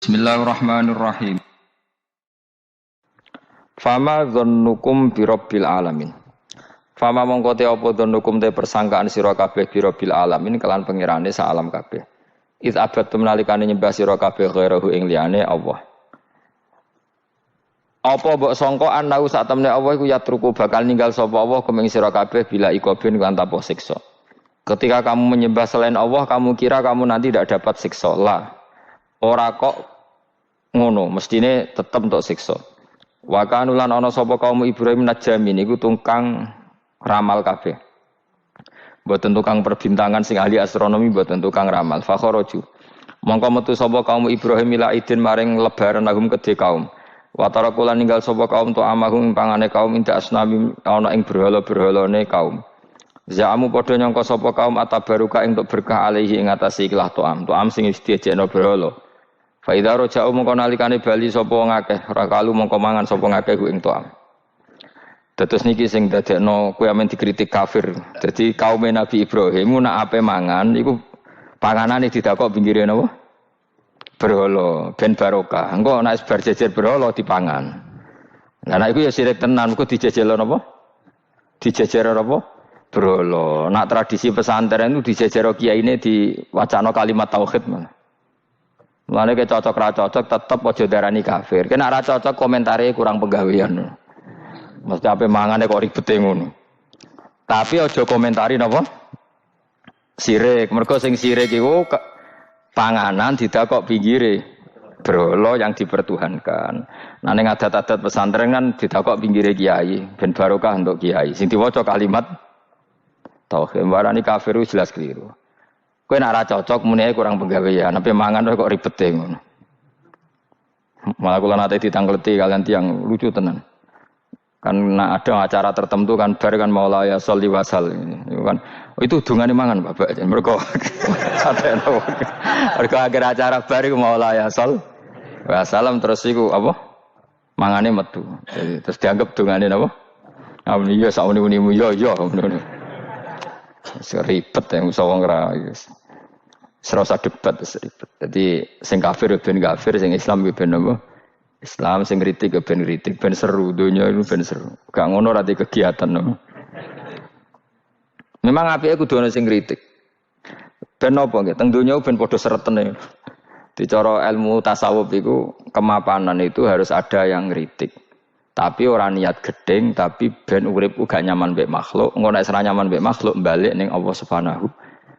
Bismillahirrahmanirrahim. Fama dzannukum birabbil alamin. Fama mongko te apa dzannukum te persangkaan sira kabeh birabbil alamin kelan pengirane sak alam kabeh. Iz abadtum nalikane nyembah sira kabeh ghairahu ing liyane Allah. Apa mbok sangka anau sak temne Allah iku yatruku bakal ninggal sapa Allah kumeng sira kabeh bila ikobin kan tanpa siksa. Ketika kamu menyembah selain Allah, kamu kira kamu nanti tidak dapat siksa. Lah. Ora kok ngono, mestine tetep untuk siksa. Wa kanulan ana sapa kaum Ibrahim Najami niku tukang ramal kabeh. Mboten tukang perbintangan sing ahli astronomi, mboten tukang ramal. Fa kharaju. Mongko metu sapa kaum Ibrahim ila idin maring lebaran lahum kedhe kaum. Wa tarakulan ninggal sapa kaum to amahum pangane kaum inda asnami ana ing berhala-berhalane kaum. Za'amu padha nyangka sapa kaum atabaruka ing untuk berkah alaihi ing atase ikhlas to'am sing diejekno berhala. Fa idza raja'u mongko nalikane bali sapa wong akeh rakalu mongko mangan sapa ngakeh ing to'am. Dados niki sing dadekno kowe amen dikritik kafir. Dadi kaum Nabi Ibrahim nak ape mangan iku panganane didakok pinggire napa? Berhala ben barokah. Engko nek bar jejer berhala dipangan. Lah nek iku ya sirik tenan, engko dijejelo napa? Dijejero napa? Berhala. Nak tradisi pesantren itu dijejero kiyaine diwacana kalimat tauhid malah. Mulane ke cocok ra cocok tetep aja darani kafir. Kena ra cocok komentare kurang penggawean. Mesti ape mangane kok ribete ngono. Tapi aja komentari napa? Sirik. Mergo sing sirik iku panganan didakok pinggire berhala yang dipertuhankan. Nah ning adat-adat pesantren kan didakok pinggire kiai, ben barokah untuk kiai. Sing diwaca kalimat tauhid. Warani kafir jelas keliru. Kowe nek ora cocok muni kurang penggawean, ape mangan kok ribete ngono. Malah kula nate ditangkleti kalian tiang lucu tenan. Kan ada acara tertentu kan bar kan maulaya sholli wasal itu kan. Oh, itu dungane mangan Bapak. Mergo sadene. Mergo akhir acara bar iku maulaya shol wasalam terus iku apa? Mangane metu. Jadi, terus dianggap dungane napa? Amun iya sak muni-munimu yo ngono. Seribet yang usah wong ra wis. Serasa debat seribet. Jadi sing kafir ben kafir, sing Islam ben apa? Islam sing kritik ben kritik, ben seru donya itu ben seru. Gak ngono ra kegiatan no. Memang apike kudu ana sing kritik. Ben apa nggih? Teng donya ben padha seretene. Di cara ilmu tasawuf iku kemapanan itu harus ada yang kritik. Tapi orang niat gedeng, tapi ben urip gak nyaman mbek makhluk, engko nek ora nyaman mbek makhluk balik ning Allah Subhanahu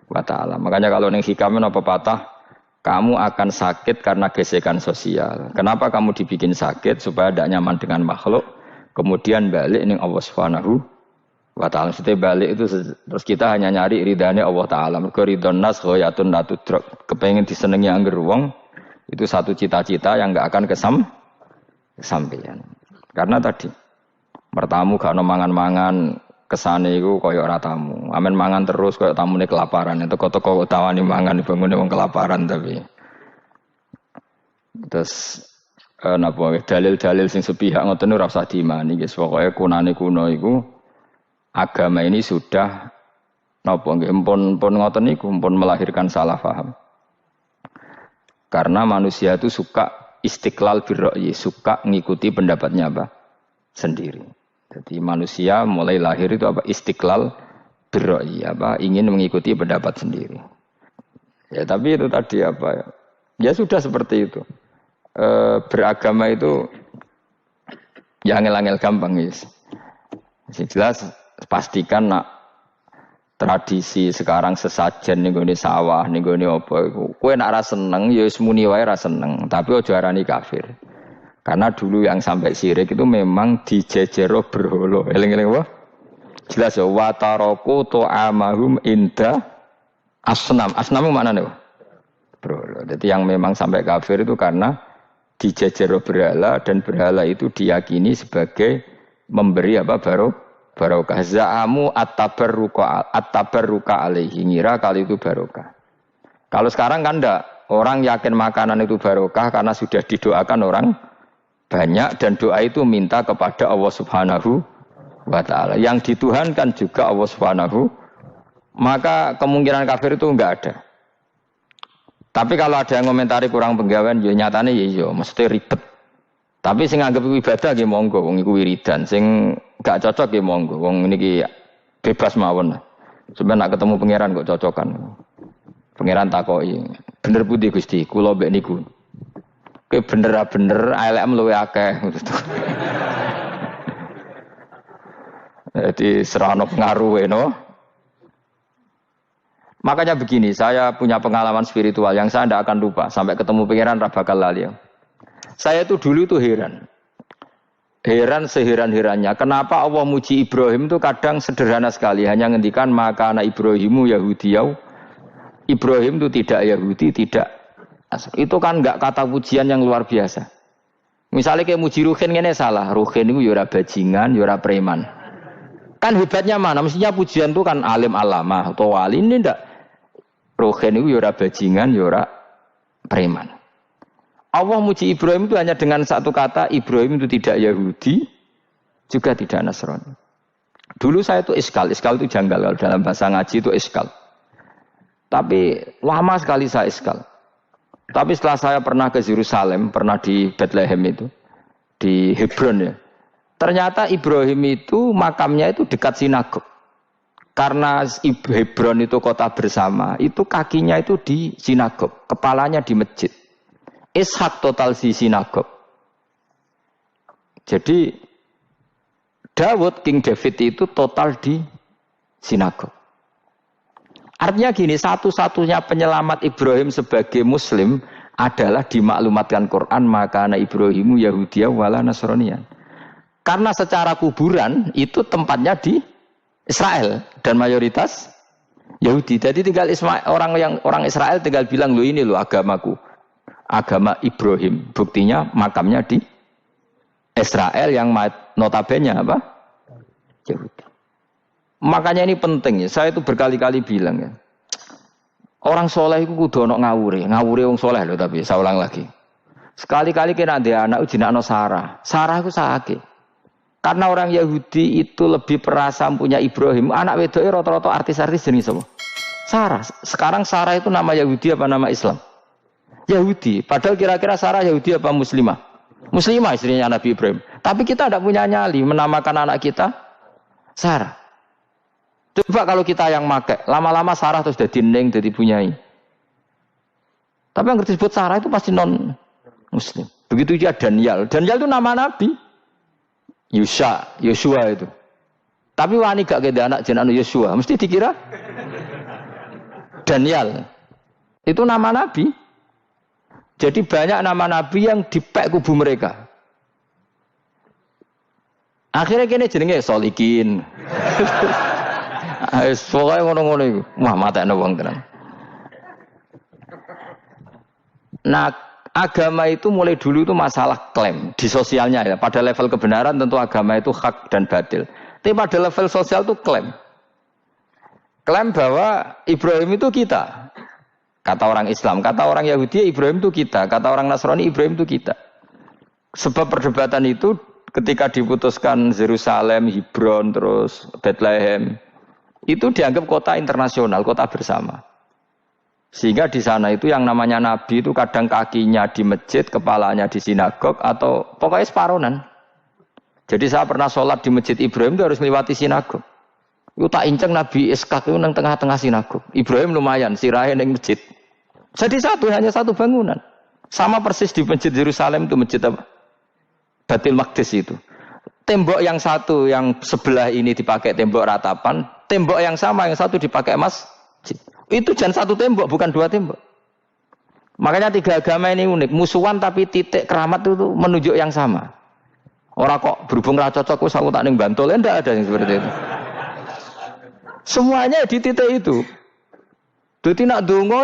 wa taala. Makanya kalau ning hikam apa patah, kamu akan sakit karena gesekan sosial. Kenapa kamu dibikin sakit supaya tidak nyaman dengan makhluk, kemudian balik ning Allah Subhanahu wa taala. Setelah balik itu terus kita hanya nyari ridane Allah taala. Mergo ridon nas ghayatun la tudrak. Kepengin disenengi angger wong, itu satu cita-cita yang enggak akan kesampaian. Karena tadi mertamu gak ono mangan-mangan kesane iku kaya ora tamu. Amen mangan terus kaya tamune kelaparan. Teko-teko tawani mangan bangune wong kelaparan tapi. Terus napa dalil-dalil sing sepihak ngoten ora usah diimani guys. Pokoke kunane kuno iku agama ini sudah napa nggih pun ngoten niku pun melahirkan salah paham. Karena manusia itu suka istiqlal birra'yi, suka ngikuti pendapatnya apa? Sendiri. Jadi manusia mulai lahir itu apa? Istiqlal birra'yi, apa? Ingin mengikuti pendapat sendiri. Ya tapi itu tadi apa ya? Ya sudah seperti itu. Beragama itu ya angel-angel gampang guys. Jelas pastikan nak tradisi sekarang sesajen ning gone sawah ning gone apa iku kowe nek ora seneng ya wis muni wae ora seneng tapi aja arani kafir karena dulu yang sampai syirik itu memang dijejero berhala eling-eling apa jelas ya wa taraku ta'amahum inda asnam maknane berhala jadi yang memang sampai kafir itu karena dijejero berhala dan berhala itu diyakini sebagai memberi apa barokah za'amu at-tabarruka alaihi ngira kali itu barokah. Kalau sekarang kan enggak, orang yakin makanan itu barokah karena sudah didoakan orang banyak dan doa itu minta kepada Allah Subhanahu wa taala. Yang dituhankan juga Allah Subhanahu, maka kemungkinan kafir itu enggak ada. Tapi kalau ada yang komentari kurang penggawean, ya nyatane ya iya, mesti ribet. Tapi sing anggap iku ibadah nggih monggo, wong iku wiridan. Sing gak cocok nggih monggo, wong niki bebas mawon. Sampeyan nak ketemu pangeran kok cocokan. Pangeran takoki, bener pundi Gusti? Kula mbek niku. Kowe bener elek luwe akeh. Jadi serana pengaruh no. Makanya begini, saya punya pengalaman spiritual yang saya tidak akan lupa sampai ketemu pangeran ra bakal lali. Saya itu dulu itu heran seheran-herannya. Kenapa Allah muji Ibrahim itu kadang sederhana sekali, hanya ngendikan maka anak Ibrahimu Yahudiyau. Ibrahim itu tidak Yahudi, tidak. Itu kan enggak kata pujian yang luar biasa. Misalnya kayak muji Ruhin ini salah. Ruhin itu yura bajingan, yura preman. Kan hebatnya mana? Mestinya pujian itu kan alim alama atau wali, ini enggak. Ruhin itu yura bajingan, yura preman. Allah muji Ibrahim itu hanya dengan satu kata, Ibrahim itu tidak Yahudi, juga tidak Nasrani. Dulu saya itu iskal itu janggal, kalau dalam bahasa ngaji itu iskal. Tapi lama sekali saya iskal. Tapi setelah saya pernah ke Yerusalem, pernah di Bethlehem itu, di Hebron ya. Ternyata Ibrahim itu makamnya itu dekat sinagog. Karena Hebron itu kota bersama, itu kakinya itu di sinagog, kepalanya di masjid. Ishak total di sinagog. Jadi King David itu total di sinagog. Artinya gini, satu-satunya penyelamat Ibrahim sebagai Muslim adalah dimaklumatkan Quran maka anak Ibrahimu Yahudiyah wala Nasraniyan. Karena secara kuburan itu tempatnya di Israel dan mayoritas Yahudi. Jadi tinggal orang Israel tinggal bilang lo ini lo agamaku. Agama Ibrahim, buktinya makamnya di Israel yang notabene apa? Yahudi. Makanya ini penting ya. Saya itu berkali-kali bilang ya. Orang soleh itu kudu ono ngawure wong soleh loh tapi saya ulang lagi. Sekali-kali kena dia anak ujinakno Sarah. Sarah itu sakit. Karena orang Yahudi itu lebih perasa punya Ibrahim. Anak wedoknya rata-rata artis-artis jenis apa? Sarah. Sekarang Sarah itu nama Yahudi apa nama Islam? Yahudi. Padahal kira-kira Sarah Yahudi apa Muslimah? Muslimah istrinya Nabi Ibrahim. Tapi kita tidak punya nyali menamakan anak kita Sarah. Coba kalau kita yang make, lama-lama Sarah terus jadi neng, jadi punyai. Tapi yang disebut Sarah itu pasti non Muslim. Begitu juga Daniel. Daniel itu nama Nabi. Yosua itu. Tapi wani gak keda anak jenenge Yosua, mesti dikira Daniel. Itu nama Nabi. Jadi banyak nama Nabi yang dipek kubu mereka. Akhirnya kene jenenge Solikin. Pokoknya ngono-ngono iku. Wah, matekno wong tenan. Nah, agama itu mulai dulu itu masalah klaim di sosialnya ya. Pada level kebenaran tentu agama itu hak dan batil. Tapi pada level sosial itu klaim. Klaim bahwa Ibrahim itu kita. Kata orang Islam, kata orang Yahudi Ibrahim itu kita, kata orang Nasrani Ibrahim itu kita. Sebab perdebatan itu ketika diputuskan Yerusalem, Hebron, terus Bethlehem, itu dianggap kota internasional, kota bersama. Sehingga di sana itu yang namanya Nabi itu kadang kakinya di masjid, kepalanya di sinagog, atau pokoknya separonan. Jadi saya pernah sholat di masjid Ibrahim itu harus melewati sinagog. Itu tak inceng Nabi Ishak itu nang tengah-tengah sinagog. Ibrahim lumayan, sirahe nang masjid. Jadi hanya satu bangunan. Sama persis di masjid Yerusalem itu masjid apa? Baitul Maqdis itu. Tembok yang satu yang sebelah ini dipakai tembok ratapan, tembok yang sama yang satu dipakai masjid. Itu jangan satu tembok, bukan dua tembok. Makanya tiga agama ini unik, musuhan tapi titik keramat itu menunjuk yang sama. Orang kok berhubung ra cocok wis aku tak ning Bantul, enggak ada yang seperti itu. Semuanya di titik itu. Dadi nak donga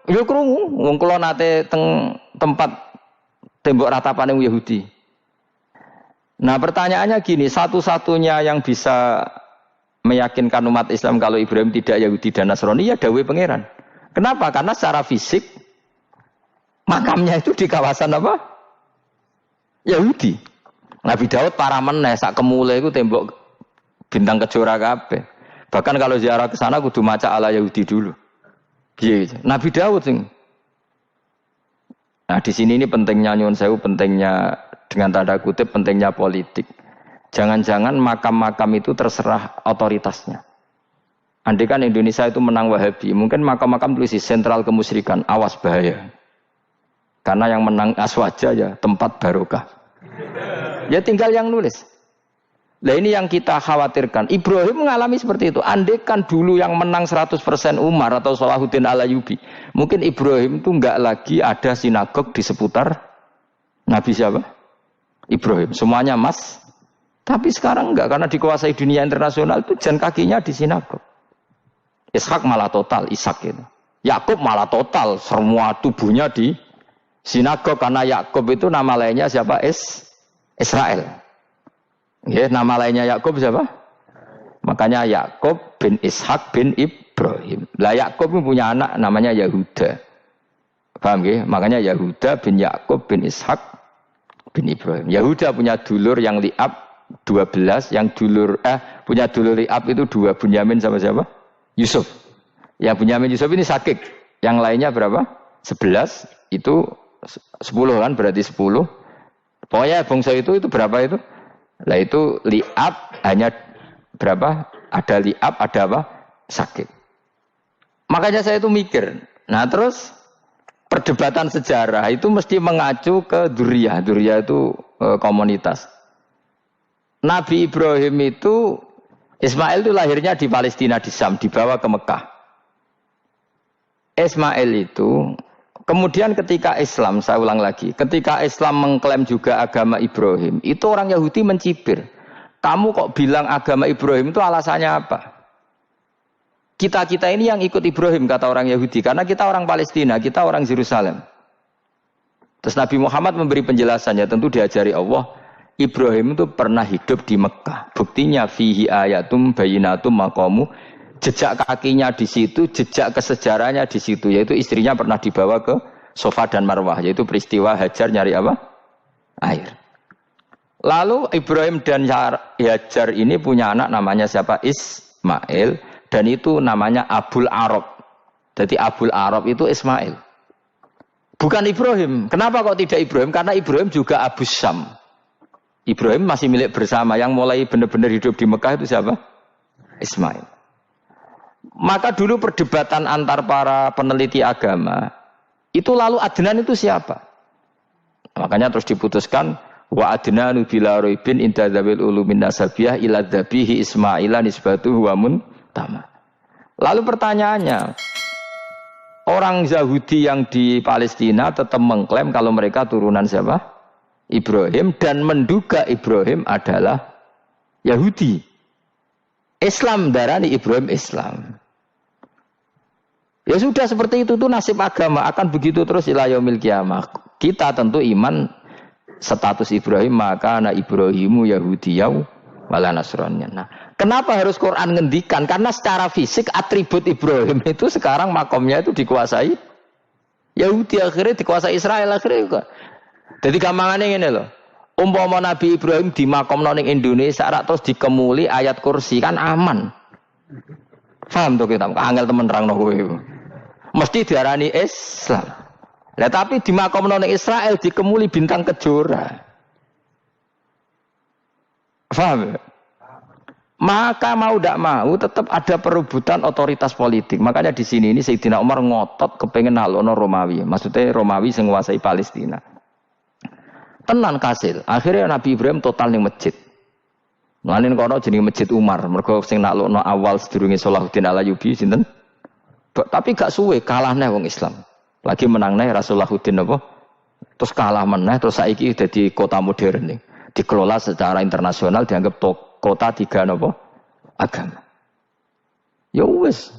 yo krungu wong kula nate teng tempat tembok ratapan Yahudi. Nah, pertanyaannya gini, satu-satunya yang bisa meyakinkan umat Islam kalau Ibrahim tidak Yahudi dan Nasrani ya dawuh pangeran. Kenapa? Karena secara fisik makamnya itu di kawasan apa? Yahudi. Nabi Daud parah meneh sak kemule iku tembok bintang kejora kabeh. Bahkan kalau ziarah ke sana kudu maca ala Yahudi dulu. Piye? Nabi Daud sing Nah di sini ini pentingnya nyuwun sewu, pentingnya dengan tanda kutip pentingnya politik. Jangan-jangan makam-makam itu terserah otoritasnya. Andai kan Indonesia itu menang Wahabi, mungkin makam-makam tulis sentral kemusyrikan, awas bahaya. Karena yang menang Aswaja ya tempat barokah. Ya tinggal yang nulis. Nah ini yang kita khawatirkan. Ibrahim mengalami seperti itu. Andai kan dulu yang menang 100% Umar atau Salahuddin Al-Ayyubi, mungkin Ibrahim itu enggak lagi ada sinagog di seputar Nabi siapa? Ibrahim. Semuanya emas. Tapi sekarang enggak, karena dikuasai dunia internasional itu jan kakinya di sinagog. Ishak malah total, Ishak itu. Yakub malah total, semua tubuhnya di sinagog, karena Yakub itu nama lainnya siapa? Israel. Ya, nama lainnya Yakub siapa? Makanya Yakub bin Ishak bin Ibrahim. Lah Yakub punya anak namanya Yahuda. Paham ya? Makanya Yahuda bin Yakub bin Ishak bin Ibrahim. Yahuda punya dulur yang li'ab 12, yang punya dulur li'ab itu 2, Bunyamin sama siapa? Yusuf. Ya Bunyamin Yusuf ini sakit. Yang lainnya berapa? 11. Itu 10 kan, berarti 10. Pokoknya bangsa itu berapa itu? Lah itu li'ab hanya berapa? Ada li'ab, ada apa? Sakit. Makanya saya itu mikir. Nah terus perdebatan sejarah itu mesti mengacu ke Duriyah. Duriyah itu komunitas. Nabi Ibrahim itu, Ismail itu lahirnya di Palestina, di Syam, dibawa ke Mekah. Ismail itu, kemudian ketika Islam, saya ulang lagi, ketika Islam mengklaim juga agama Ibrahim, itu orang Yahudi mencibir. Kamu kok bilang agama Ibrahim itu alasannya apa? Kita-kita ini yang ikut Ibrahim, kata orang Yahudi, karena kita orang Palestina, kita orang Yerusalem. Terus Nabi Muhammad memberi penjelasannya, tentu diajari Allah, Ibrahim itu pernah hidup di Mekah. Buktinya fihi ayatum bayinatum maqamu, jejak kakinya di situ, jejak kesejarahnya di situ, yaitu istrinya pernah dibawa ke Safa dan Marwah, yaitu peristiwa Hajar nyari apa? Air. Lalu Ibrahim dan Hajar ini punya anak namanya siapa? Ismail, dan itu namanya Abul Arab. Jadi Abul Arab itu Ismail. Bukan Ibrahim. Kenapa kok tidak Ibrahim? Karena Ibrahim juga Abu Syam. Ibrahim masih milik bersama. Yang mulai benar-benar hidup di Mekah itu siapa? Ismail. Maka dulu perdebatan antar para peneliti agama, itu lalu Adnan itu siapa? Makanya terus diputuskan, wa adnanu bila roibin inda dzawil ulumin nasabiyah ila dzabihi Ismaila nisbatuhu wa muntama. Lalu pertanyaannya, orang Yahudi yang di Palestina tetap mengklaim kalau mereka turunan siapa? Ibrahim, dan menduga Ibrahim adalah Yahudi. Islam darani Ibrahim Islam. Ya sudah seperti itu tuh nasib agama, akan begitu terus ila yaumil qiyamah. Kita tentu iman status Ibrahim, maka ana Ibrahimu Yahudiyau wala Nasraniyah. Nah, kenapa harus Quran ngendikan? Karena secara fisik atribut Ibrahim itu sekarang makomnya itu dikuasai Yahudi, akhirnya dikuasai Israel akhirnya juga. Jadi gampangannya ini loh. Umpama Nabi Ibrahim di makom ning Indonesia terus dikemuli ayat kursi kan aman. Paham tuh kita? Angel temen nerangno kowe. Mesti diarani Islam. Lah tapi di makom ning Israel dikemuli bintang kejora. Paham? Maka mau tidak mau tetap ada perebutan otoritas politik. Makanya di sini ini Sayyidina Umar ngotot kepengen nalono Romawi. Maksudnya Romawi sing nguasai Palestina. Tenan kasil. Akhirnya Nabi Ibrahim total ning masjid. Ngalin kono jenenge Masjid Umar. Mergo sing naklukno awal sedurunge Salahuddin Al-Ayyubi sinten? Tapi gak suwe kalah neh wong Islam. Lagi menang neh Rasulullahuddin apa? Terus kalah meneh terus saiki dadi kota modern nih. Dikelola secara internasional dianggap kota tiga napa? Agama. Ya wis.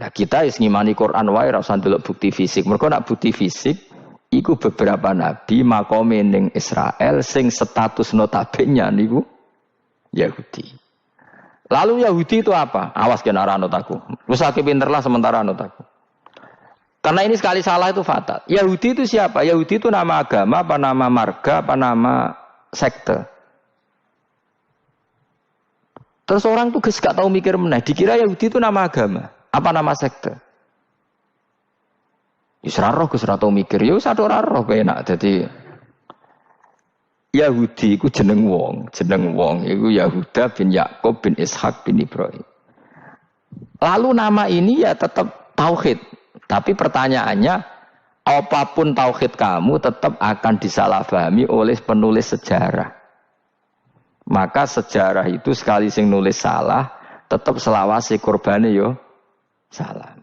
Lah kita wis ngimani Quran wae ora usah ndelok bukti fisik. Mergo nek bukti fisik iku beberapa nabi makome ning Israel sing status notabene niku Yahudi. Lalu Yahudi itu apa? Awas kena anut aku. Wis akeh pinterlah sementara anut aku. Karena ini sekali salah itu fatal. Yahudi itu siapa? Yahudi itu nama agama, apa nama marga, apa nama sekte. Terus orang tuh gak tahu mikir meneh. Dikira Yahudi itu nama agama, apa nama sekte. Wis ra roh Gus ra tau mikir, ya wis ora roh penak. Dadi Yahudi iku jeneng wong iku Yahuda bin Yakub bin Ishak bin Ibrahim. Lalu nama ini ya tetap tauhid. Tapi pertanyaannya, apapun tauhid kamu tetap akan disalahpahami oleh penulis sejarah. Maka sejarah itu sekali sing nulis salah, tetap selawase korbane yo salah.